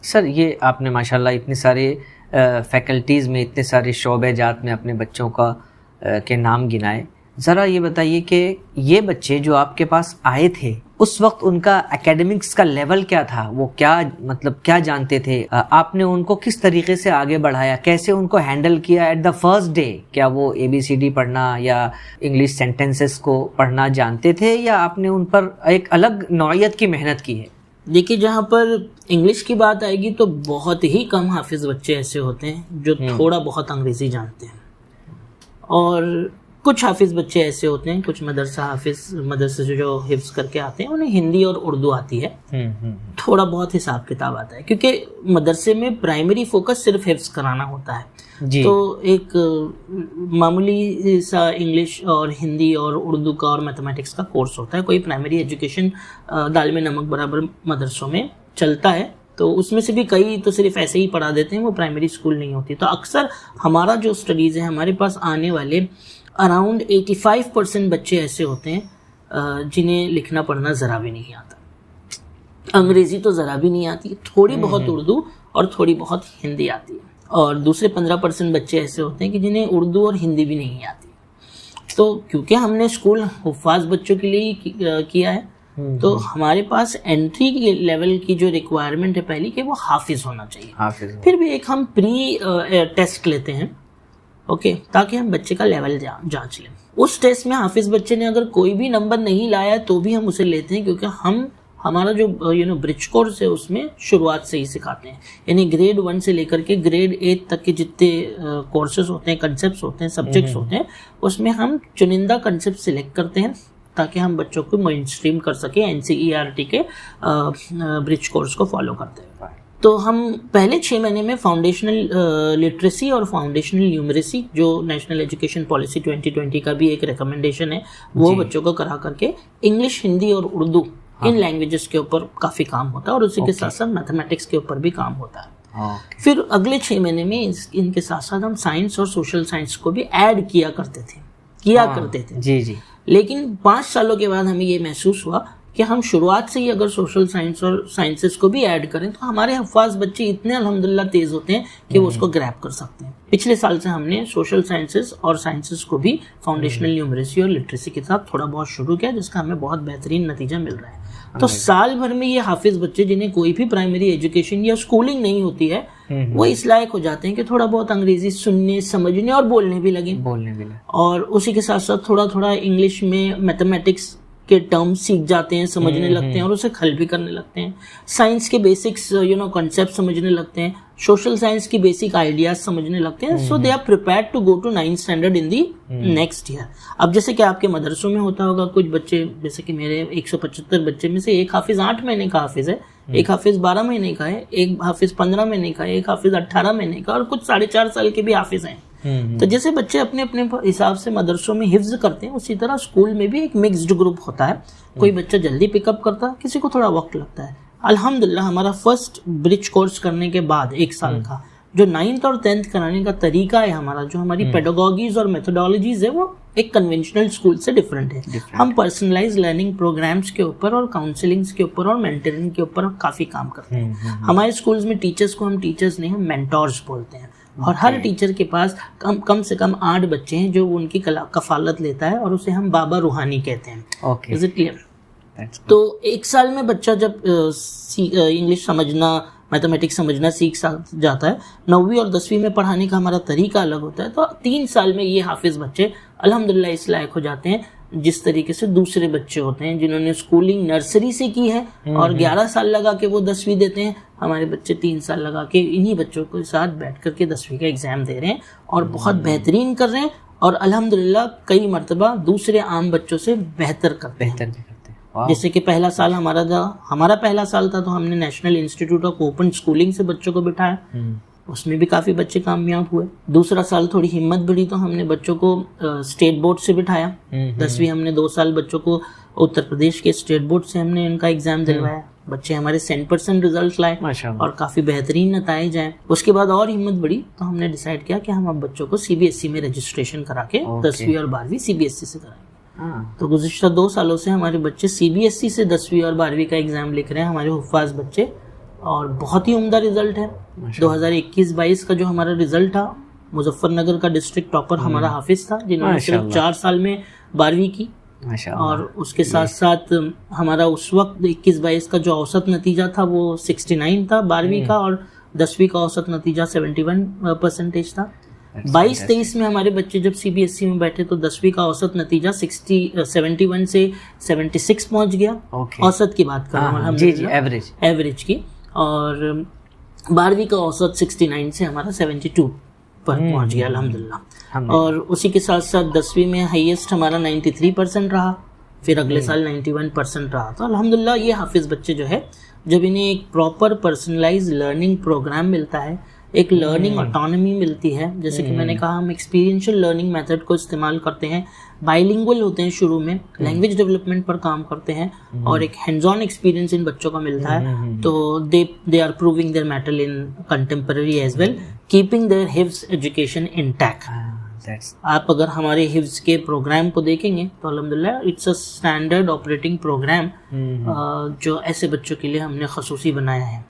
Sir ये आपने माशाल्लाह इतने सारे फैकल्टीज़ में, इतने सारे शोबे जात में अपने बच्चों का के नाम गिनाए। ज़रा ये बताइए कि ये बच्चे जो आपके पास आए थे उस वक्त उनका एकेडमिक्स का लेवल क्या था, वो क्या मतलब क्या जानते थे, आपने उनको किस तरीके से आगे बढ़ाया, कैसे उनको हैंडल किया एट द फर्स्ट डे? क्या वो ABCD पढ़ना या इंग्लिश सेंटेंसेस को पढ़ना जानते थे, या आपने उन पर एक अलग नौइयत की मेहनत की है? देखिए, जहाँ पर इंग्लिश की बात आएगी तो बहुत ही कम हाफिज बच्चे ऐसे होते हैं जो थोड़ा बहुत अंग्रेजी जानते हैं, और कुछ हाफिज बच्चे ऐसे होते हैं, कुछ मदरसे से जो हिफ्ज करके आते हैं उन्हें हिंदी और उर्दू आती है, थोड़ा बहुत हिसाब किताब आता है, क्योंकि मदरसे में प्राइमरी फोकस सिर्फ हिफ्ज कराना होता है जी। तो एक मामूली सा इंग्लिश और हिंदी और उर्दू का और मैथमेटिक्स का कोर्स होता है, कोई प्राइमरी एजुकेशन दाल में नमक बराबर मदरसों में चलता है, तो उसमें से भी कई तो सिर्फ ऐसे ही पढ़ा देते हैं, वो प्राइमरी स्कूल नहीं होती। तो अक्सर हमारा जो स्टडीज़ है, हमारे पास आने वाले अराउंड 85% बच्चे ऐसे होते हैं जिन्हें लिखना पढ़ना ज़रा भी नहीं आता, अंग्रेज़ी तो ज़रा भी नहीं आती, थोड़ी बहुत उर्दू और थोड़ी बहुत हिंदी आती है, और दूसरे 15% बच्चे ऐसे होते हैं कि जिन्हें उर्दू और हिंदी भी नहीं आती। तो क्योंकि हमने स्कूल हुफ़ाज़ बच्चों के लिए ही किया है, तो हमारे पास एंट्री के लेवल की जो रिक्वायरमेंट है पहली कि वो हाफिज होना चाहिए, फिर भी एक हम प्री टेस्ट लेते हैं, ओके, ताकि हम बच्चे का लेवल जांच लें। उस टेस्ट में हाफिज बच्चे ने अगर कोई भी नंबर नहीं लाया तो भी हम उसे लेते हैं, क्योंकि हमारा जो ब्रिज कोर्स है उसमें शुरुआत से ही सिखाते हैं, यानी ग्रेड 1 से लेकर के ग्रेड 8 तक के जितने कोर्सेज होते हैं, कंसेप्ट्स होते हैं, सब्जेक्ट्स होते हैं, उसमें हम चुनिंदा कंसेप्ट सिलेक्ट करते हैं ताकि हम बच्चों को मेन स्ट्रीम कर सके, NCERT के ब्रिज कोर्स को फॉलो करते हैं। तो हम पहले 6 महीने में फाउंडेशनल लिटरेसी और फाउंडेशनल न्यूमरेसी, जो नेशनल एजुकेशन पॉलिसी 2020 का भी एक रिकमेंडेशन है, वो बच्चों को करा करके इंग्लिश, हिंदी और उर्दू इन लैंग्वेजेस के ऊपर काफ़ी काम होता है, और उसी के साथ साथ मैथमेटिक्स के ऊपर भी काम होता है। फिर अगले 6 महीने में इनके साथ साथ हम साइंस और सोशल साइंस को भी ऐड किया करते थे जी। लेकिन 5 सालों के बाद हमें ये महसूस हुआ कि हम शुरुआत से ही अगर सोशल साइंस और साइंसेस को भी ऐड करें तो हमारे हफ्फाज बच्चे इतने अल्हम्दुलिल्लाह तेज होते हैं कि वो उसको ग्रैब कर सकते हैं। पिछले साल से हमने सोशल साइंसेस और साइंसेस को भी फाउंडेशनल न्यूमरेसी और लिटरेसी के साथ थोड़ा बहुत शुरू किया, जिसका हमें बहुत बेहतरीन नतीजा मिल रहा है। तो साल भर में ये हाफिज बच्चे जिन्हें कोई भी प्राइमरी एजुकेशन या स्कूलिंग नहीं होती है, वो इस लायक हो जाते हैं कि थोड़ा बहुत अंग्रेजी सुनने, समझने और बोलने भी लगे, और उसी के साथ साथ थोड़ा थोड़ा इंग्लिश में मैथमेटिक्स के टर्म सीख जाते हैं, समझने लगते हैं और उसे हल भी करने लगते हैं। साइंस के बेसिक्स कॉन्सेप्ट समझने लगते हैं, सोशल साइंस की बेसिक आइडियाज समझने लगते हैं। So they are prepared to go to 9th standard in the next year. अब जैसे कि आपके मदरसों में होता होगा, कुछ बच्चे, जैसे कि मेरे 175 बच्चे में से एक हाफिज 8 महीने का हाफिज है, एक हाफिज 12 महीने का है, एक हाफिज 15 महीने का है, एक हाफिज 18 महीने का, और कुछ 4.5 साल के भी हाफिज हैं। तो जैसे बच्चे अपने अपने हिसाब से मदरसों में हिफ्ज करते हैं, उसी तरह स्कूल में भी एक मिक्स्ड ग्रुप होता है। कोई बच्चा जल्दी पिकअप करता है, किसी को थोड़ा वक्त लगता है। अल्हम्दुलिल्लाह हमारा फर्स्ट ब्रिज कोर्स करने के बाद 1 साल का जो 9th और 10th कराने का तरीका है हमारा, जो हमारी पेडागोगीज और मेथोडोलॉजीज है, वो एक कन्वेंशनल स्कूल से डिफरेंट है। हम पर्सनलाइज लर्निंग प्रोग्राम्स के ऊपर और काउंसलिंग्स के ऊपर और मेंटरिंग के ऊपर काफ़ी काम करते हैं। हमारे स्कूल्स में टीचर्स को हम टीचर्स नहीं, हम मेंटोर्स बोलते हैं, और हर टीचर के पास कम से कम 8 बच्चे हैं जो उनकी कफालत लेता है, और उसे हम बाबा रूहानी कहते हैं। Is it clear? तो 1 साल में बच्चा जब इंग्लिश समझना, मैथमेटिक्स समझना सीख जाता है, 9वीं और 10वीं में पढ़ाने का हमारा तरीका अलग होता है। तो 3 साल में ये हाफिज बच्चे अल्हम्दुलिल्लाह इस लायक हो जाते हैं जिस तरीके से दूसरे बच्चे होते हैं जिन्होंने स्कूलिंग नर्सरी से की है और 11 साल लगा के वो 10वीं देते हैं। हमारे बच्चे 3 साल लगा के इन्हीं बच्चों के साथ बैठ करके 10वीं का एग्जाम दे रहे हैं और बहुत बेहतरीन कर रहे हैं, और अल्हम्दुलिल्लाह कई मरतबा दूसरे आम बच्चों से बेहतर करते हैं। जैसे कि पहला साल हमारा पहला साल था, तो हमने national institute of open schooling से बच्चों को बिठाया, उसमें भी काफ़ी बच्चे कामयाब हुए। दूसरा साल थोड़ी हिम्मत बढ़ी तो हमने बच्चों को स्टेट बोर्ड से बिठाया। 10वीं हमने 2 साल बच्चों को उत्तर प्रदेश के स्टेट बोर्ड से हमने इनका एग्जाम दिलवाया। बच्चे हमारे 100% रिजल्ट लाए और काफ़ी बेहतरीन नताइज आए। उसके बाद और हिम्मत बढ़ी तो हमने डिसाइड किया कि हम अब बच्चों को CBSE में रजिस्ट्रेशन करा के 10वीं और 12वीं CBSE से कराएंगे। तो गुज़िश्ता 2 सालों से हमारे बच्चे CBSE से 10वीं और 12वीं का एग्जाम लिख रहे हैं, हमारे हुफ़ाज़ बच्चे, और बहुत ही उम्दा रिजल्ट है। 2021-22 का जो हमारा रिजल्ट था, मुजफ्फरनगर का डिस्ट्रिक्ट टॉपर हमारा हाफिज था, जिन्होंने सिर्फ 4 साल में 12वीं की। और उसके साथ साथ हमारा उस वक्त 21-22 का जो औसत नतीजा था वो 69 था 12वीं का, और 10वीं का औसत नतीजा 71% था। 22-23 में हमारे बच्चे जब CBSE में बैठे तो 10वीं का औसत नतीजा 71 से 76 पहुंच गया। औसत की बात कर रहा हूँ, जी, एवरेज की। और 12वीं का औसत 69 से हमारा 72 पर पहुंच गया अल्हम्दुलिल्लाह। और उसी के साथ साथ 10वीं में हाईएस्ट हमारा 93% रहा, फिर अगले साल 91% रहा। तो अल्हम्दुलिल्लाह ये हाफिज बच्चे जो है, जब इन्हें एक प्रॉपर पर्सनलाइज लर्निंग प्रोग्राम मिलता है, एक लर्निंग ऑटोनॉमी मिलती है, जैसे कि मैंने कहा हम एक्सपीरियंशियल लर्निंग मेथड को इस्तेमाल करते हैं, बाइलिंगुअल होते हैं शुरू में, लैंग्वेज डेवलपमेंट पर काम करते हैं, और एक हैंड्स ऑन एक्सपीरियंस इन बच्चों को मिलता है। तो they are proving their mettle in contemporary age well, keeping their हिफ्ज एजुकेशन इंटैक्ट। आप अगर हमारे हिफ्ज के प्रोग्राम को देखेंगे तो अल्हम्दुलिल्लाह it's a standard operating program जो ऐसे बच्चों के लिए हमने खसूसी बनाया है।